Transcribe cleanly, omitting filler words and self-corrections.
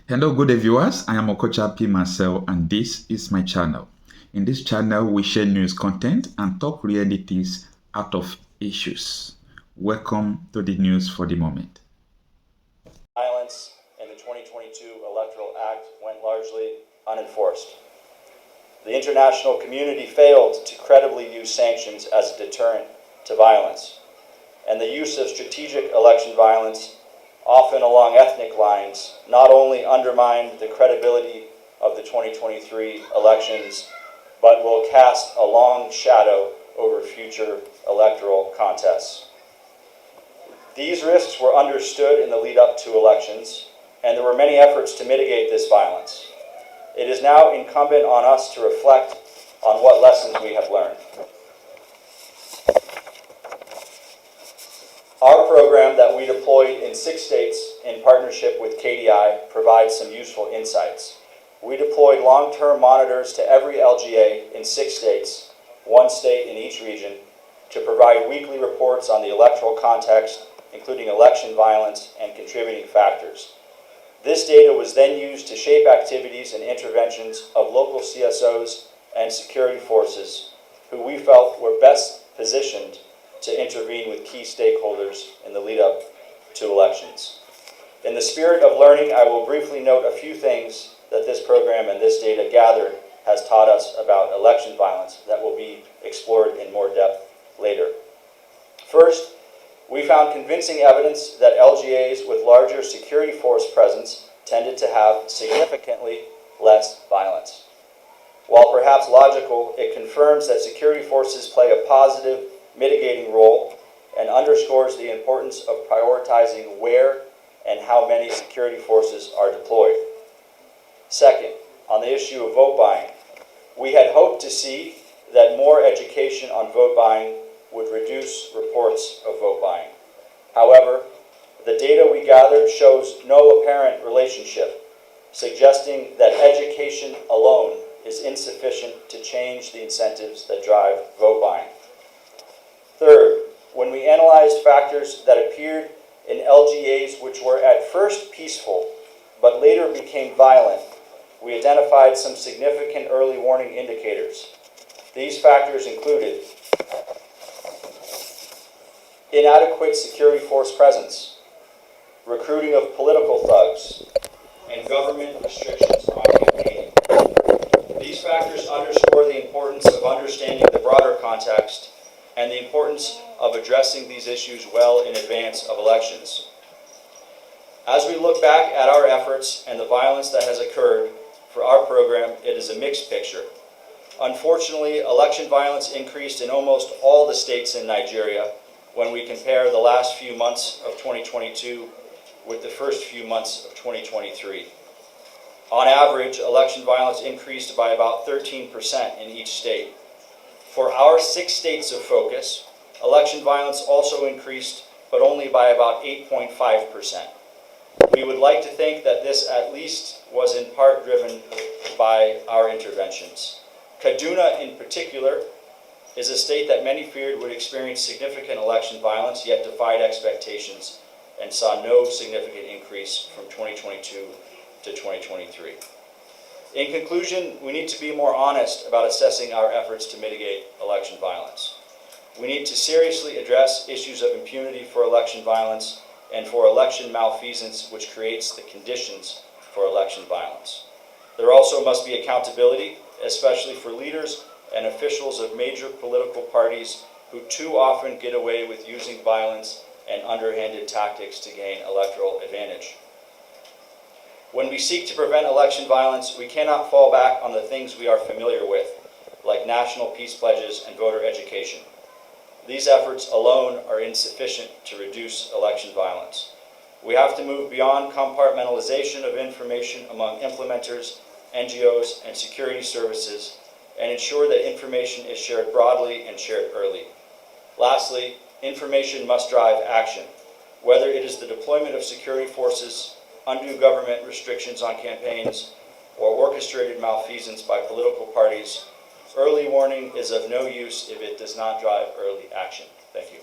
Hello, good day viewers. I am Okocha P. Marcel and this is my channel. In this channel, we share news content and talk realities out of issues. Welcome to the news for the moment. Violence in the 2022 Electoral Act went largely unenforced. The international community failed to credibly use sanctions as a deterrent to violence, and the use of strategic election violence, often along ethnic lines, not only undermined the credibility of the 2023 elections, but will cast a long shadow over future electoral contests. These risks were understood in the lead up to elections, and there were many efforts to mitigate this violence. It is now incumbent on us to reflect on what lessons we have learned. Our program that we deployed in 6 states in partnership with KDI provides some useful insights. We deployed long-term monitors to every LGA in 6 states, 1 state in each region, to provide weekly reports on the electoral context, including election violence and contributing factors. This data was then used to shape activities and interventions of local CSOs and security forces who we felt were best positioned to intervene with key stakeholders in the lead up to elections. In the spirit of learning, I will briefly note a few things that this program and this data gathered has taught us about election violence that will be explored in more depth later. First, we found convincing evidence that LGAs with larger security force presence tended to have significantly less violence. While perhaps logical, it confirms that security forces play a positive mitigating role and underscores the importance of prioritizing where and how many security forces are deployed. Second, on the issue of vote buying, we had hoped to see that more education on vote buying would reduce reports of vote buying. However, the data we gathered shows no apparent relationship, suggesting that education alone is insufficient to change the incentives that drive vote buying. Third, when we analyzed factors that appeared in LGAs which were at first peaceful but later became violent, we identified some significant early warning indicators. These factors included inadequate security force presence, recruiting of political thugs, and government restrictions on campaigning. These factors underscore the importance of understanding the broader context and the importance of addressing these issues well in advance of elections. As we look back at our efforts and the violence that has occurred for our program, it is a mixed picture. Unfortunately, election violence increased in almost all the states in Nigeria when we compare the last few months of 2022 with the first few months of 2023. On average, election violence increased by about 13% in each state. For our 6 states of focus, election violence also increased, but only by about 8.5%. We would like to think that this at least was in part driven by our interventions. Kaduna in particular is a state that many feared would experience significant election violence, yet defied expectations and saw no significant increase from 2022 to 2023. In conclusion, we need to be more honest about assessing our efforts to mitigate election violence. We need to seriously address issues of impunity for election violence and for election malfeasance, which creates the conditions for election violence. There also must be accountability, especially for leaders and officials of major political parties who too often get away with using violence and underhanded tactics to gain electoral advantage. When we seek to prevent election violence, we cannot fall back on the things we are familiar with, like national peace pledges and voter education. These efforts alone are insufficient to reduce election violence. We have to move beyond compartmentalization of information among implementers, NGOs, and security services, and ensure that information is shared broadly and shared early. Lastly, information must drive action, whether it is the deployment of security forces, undue government restrictions on campaigns, or orchestrated malfeasance by political parties. Early warning is of no use if it does not drive early action. Thank you.